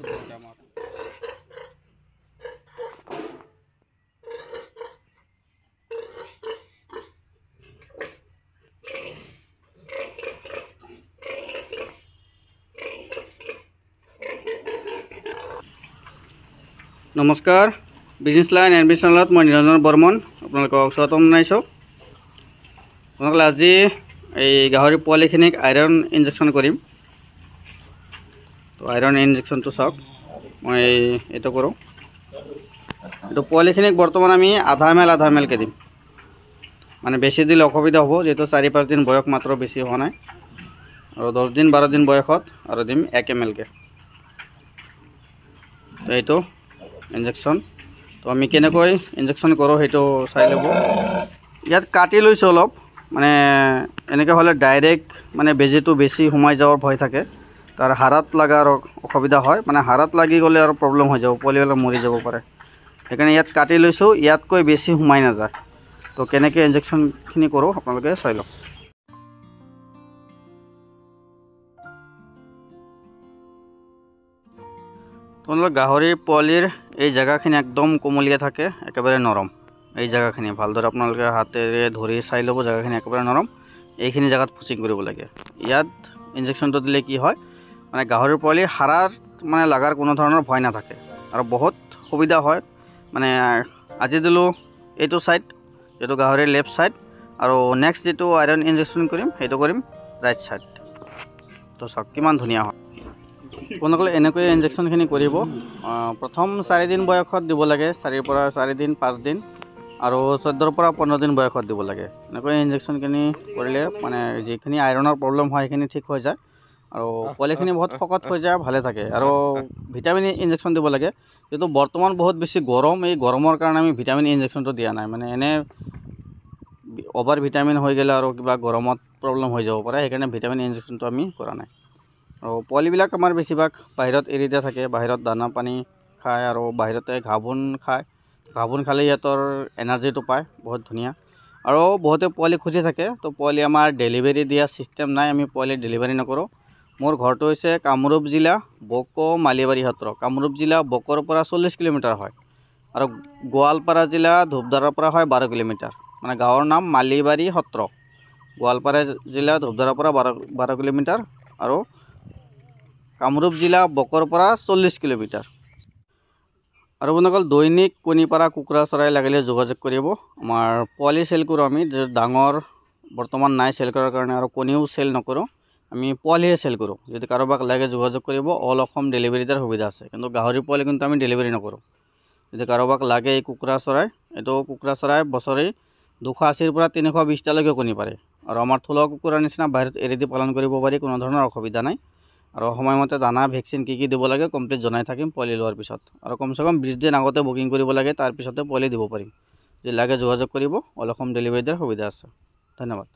নমস্কাৰ business line N B চেনেলত মই নিৰঞ্জন বৰ্মন আপোনালোকক স্বাগতম জনাইছোঁ। আপোনালোকে আজি এই গাহৰি পোৱালিখিনিক আইৰণ ইনজেকশ্যন কৰিম। তো আইৰণ ইনজেকশ্যনটো চাওক, মই এইটো কৰোঁ। এইটো পোৱালিখিনিক বৰ্তমান আমি আধা এম এলকৈ দিম, মানে বেছি দিলে অসুবিধা হ'ব, যিহেতু 4-5 দিন বয়স মাত্ৰ, বেছি হোৱা নাই। আৰু 10 দিন 12 দিন বয়সত আৰু দিম 1 ml-কৈ। তো এইটো ইনজেকশ্যন। তো আমি কেনেকৈ ইনজেকশ্যন কৰোঁ সেইটো চাই ল'ব। ইয়াত কাটি লৈছোঁ অলপ, মানে এনেকৈ হ'লে ডাইৰেক্ট মানে বেজীটো বেছি সোমাই যোৱাৰ ভয় থাকে, তাৰ হাড়ত লগাৰ অসুবিধা হয়, মানে হাড়ত লাগি গ'লে আৰু প্ৰব্লেম হৈ যাব, পোৱালিবিলাক মৰি যাব পাৰে। সেইকাৰণে ইয়াত কাটি লৈছোঁ, ইয়াতকৈ বেছি সোমাই নাযায়। তো কেনেকৈ ইনজেকশ্যনখিনি কৰোঁ আপোনালোকে চাই লওক। তোমালোক গাহৰি পোৱালিৰ এই জেগাখিনি একদম কোমলীয়া থাকে, একেবাৰে নৰম। এই জেগাখিনি ভালদৰে আপোনালোকে হাতেৰে ধৰি চাই ল'ব, জেগাখিনি একেবাৰে নৰম। এইখিনি জেগাত ফুচিং কৰিব লাগে। ইয়াত ইনজেকশ্যনটো দিলে কি হয়, মানে গাহৰি পোৱালি হাড়ত মানে লগাৰ কোনো ধৰণৰ ভয় নাথাকে আৰু বহুত সুবিধা হয়। মানে আজি দিলোঁ এইটো ছাইড, যিটো গাহৰিৰ লেফ্ট ছাইড, আৰু নেক্সট যিটো আইৰণ ইনজেকশ্যন কৰিম সেইটো কৰিম ৰাইট ছাইড। তো চাওক কিমান ধুনীয়া হয়। আপোনালোকে এনেকৈ ইনজেকশ্যনখিনি কৰিব। প্ৰথম 4 দিন বয়সত দিব লাগে, 4 পৰা 4 দিন 5 দিন, আৰু 14 পৰা 15 দিন বয়সত দিব লাগে। এনেকৈ ইনজেকশ্যনখিনি কৰিলে মানে যিখিনি আইৰণৰ প্ৰব্লেম হয় সেইখিনি ঠিক হৈ যায়, আৰু পোৱালিখিনি বহুত শকত হৈ যায়, ভালে থাকে। আৰু ভিটামিন ইনজেকশ্যন দিব লাগে, যিহেতু বৰ্তমান বহুত বেছি গৰম, এই গৰমৰ কাৰণে আমি ভিটামিন ইনজেকশ্যনটো দিয়া নাই। মানে এনে অভাৰ ভিটামিন হৈ গ'লে আৰু কিবা গৰমত প্ৰব্লেম হৈ যাব পাৰে, সেইকাৰণে ভিটামিন ইনজেকশ্যনটো আমি কৰা নাই। আৰু পোৱালিবিলাক আমাৰ বেছিভাগ বাহিৰত এৰি দিয়া থাকে, বাহিৰত দানা পানী খায় আৰু বাহিৰতে ঘাঁহ বন খায়। ঘাঁহ বন খালে সিহঁতৰ এনাৰ্জিটো পায়, বহুত ধুনীয়া। আৰু বহুতে পোৱালি খুজি থাকে, তো পোৱালি আমাৰ ডেলিভাৰী দিয়া ছিষ্টেম নাই, আমি পোৱালি ডেলিভাৰী নকৰোঁ। মোৰ ঘৰটো হৈছে কামৰূপ জিলা বক' মালিবাৰী সত্ৰ। কামৰূপ জিলা বকৰ পৰা 40 কিলোমিটাৰ হয়, আৰু গোৱালপাৰা জিলা ধূপধাৰাৰ পৰা হয় 12 কিলোমিটাৰ। মানে গাঁৱৰ নাম মালিবাৰী সত্ৰ। গোৱালপাৰা জিলা ধূপধাৰাৰ পৰা 12 কিলোমিটাৰ, আৰু কামৰূপ জিলা বকৰ পৰা 40 কিলোমিটাৰ। আৰু আপোনালোকৰ দৈনিক কণী পাৰা কুকুৰা চৰাই লাগিলে যোগাযোগ কৰিব। আমাৰ পোৱালি চেল কৰোঁ আমি, ডাঙৰ বৰ্তমান নাই চেল কৰাৰ কাৰণে, আৰু কণীও চেল নকৰোঁ, আমি পোৱালিহে চেল কৰোঁ। যদি কাৰোবাক লাগে যোগাযোগ কৰিব, অল অসম ডেলিভাৰী দিয়াৰ সুবিধা আছে, কিন্তু গাহৰি পোৱালি কিন্তু আমি ডেলিভাৰী নকৰোঁ। যদি কাৰোবাক লাগে এই কুকুৰা চৰাই, এইটো কুকুৰা চৰাই বছৰি 280 পৰা 320টালৈকে কণী পাৰে, আৰু আমাৰ থলুৱা কুকুৰাৰ নিচিনা বাহিৰত এৰি দি পালন কৰিব পাৰি, কোনো ধৰণৰ অসুবিধা নাই। আৰু সময়মতে দানা ভেকচিন কি দিব লাগে কমপ্লিট জনাই থাকিম পোৱালি লোৱাৰ পিছত, আৰু কমচে কম 20 দিন আগতে বুকিং কৰিব লাগে, তাৰপিছতে পোৱালি দিব পাৰিম। যদি লাগে যোগাযোগ কৰিব, অল অসম ডেলিভাৰী দিয়াৰ সুবিধা আছে। ধন্যবাদ।